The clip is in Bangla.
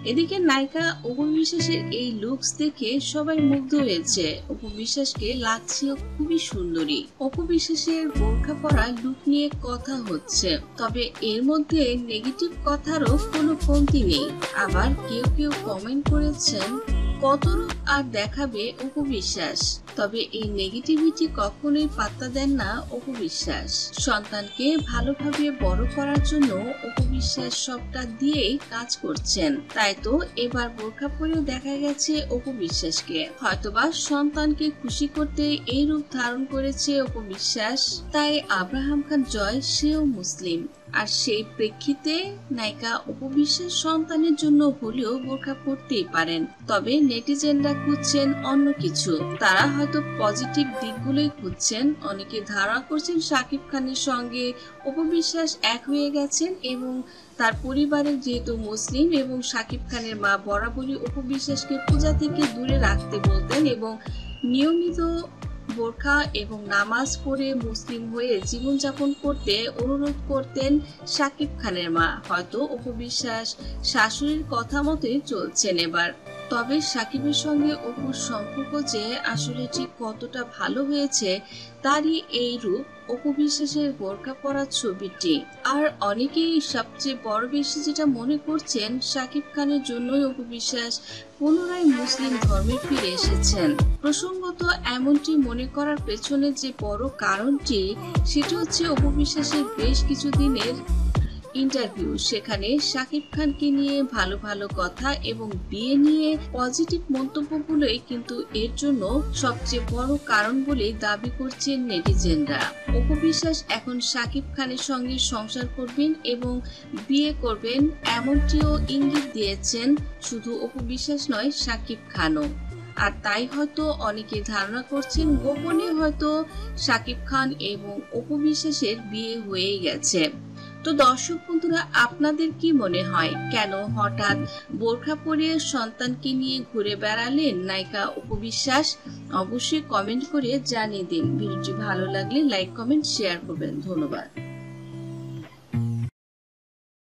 এদিকে নায়িকা অপু বিশ্বাসের এই লুকস দেখে সবাই মুগ্ধ হয়েছে। অপু বিশ্বাসকে লাগছে খুবই সুন্দরী। অপু বিশ্বাসের বোরখা পরা লুক নিয়ে কথা হচ্ছে, তবে এর মধ্যে নেগেটিভ কথারও কোনো কমতি নেই। আবার কেউ কেউ কমেন্ট করেছেন, কত রূপ আর দেখাবে অপু বিশ্বাস। তবে এই নেগেটিভিটি কখনোই পাত্তা দেন না অপু বিশ্বাস। সন্তানকে ভালোভাবে বড় করার জন্য অপু বিশ্বাস সবটা দিয়েই কাজ করছেন। তাই তো এবার বোরখা পরে দেখা গেছে অপু বিশ্বাসকে। হয়তোবা সন্তানকে খুশি করতে এই রূপ ধারণ করেছে অপু বিশ্বাস। তাই আব্রাহাম খান জয় সেও মুসলিম, আর সেই প্রেক্ষিতে নায়িকা অপু বিশ্বাস সন্তানের জন্য হলেও বোরখা পরতেই পারেন। তবে নেটিজেনরা খুঁজছেন অন্য কিছু। তারা হয়তো পজিটিভ দিকগুলোই খুঁজছেন। অনেকে ধারণা করছেন শাকিব খানের সঙ্গে অপু বিশ্বাস এক হয়ে গেছেন এবং তার পরিবারের যেহেতু মুসলিম এবং শাকিব খানের মা বরাবরই অপু বিশ্বাসকে পূজা থেকে দূরে রাখতে বলতেন এবং নিয়মিত বোরখা এবং নামাজ পড়ে মুসলিম হয়ে জীবনযাপন করতে অনুরোধ করতেন শাকিব খানের মা। হয়তো অপু বিশ্বাস শাশুড়ির কথা মতোই চলছেন এবার। তবে শাকিবের সঙ্গে অপুর সম্পর্ক যে আসলে ঠিক কতটা ভালো হয়েছে তারই এই রূপ অপু বিশ্বাসের বোরখা পরা ছবিটি। আর অনেকেই সবচেয়ে বড় বেশি যেটা মনে করছেন, শাকিব খানের জন্যই অপু বিশ্বাস পুনরায় মুসলিম ধর্মে ফিরে এসেছেন। প্রসঙ্গত এমনটি মনে করার পেছনে যে বড় কারণটি, সেটা হচ্ছে অপু বিশ্বাসের বেশ কিছুদিনের ইন্টারভিউ। সেখানে শাকিব খানকে নিয়ে ভালো ভালো কথা এবং বিয়ে নিয়ে পজিটিভ মন্তব্যগুলোই কিন্তু এর জন্য সবচেয়ে বড় কারণ বলে দাবি করছেন নেটিজেনরা। অপু বিশ্বাস এখন শাকিব খানের সঙ্গে সংসার করবেন এবং বিয়ে করবেন, এমনটিও ইঙ্গিত দিয়েছেন শুধু অপু বিশ্বাস নয়, শাকিব খানও। আর তাই হয়তো অনেকে ধারণা করছেন গোপনে হয়তো শাকিব খান এবং অপু বিশ্বাসের বিয়ে হয়ে গেছে। তো দর্শক বন্ধুরা, আপনাদের কি মনে হয়, কেন হঠাৎ বোরখা পরে সন্তানকে নিয়ে ঘুরে বেড়ালেন নায়িকা অপু বিশ্বাস? অবশ্যই কমেন্ট করে জানিয়ে দিন। ভিডিওটি ভালো লাগলে লাইক, কমেন্ট, শেয়ার করবেন। ধন্যবাদ।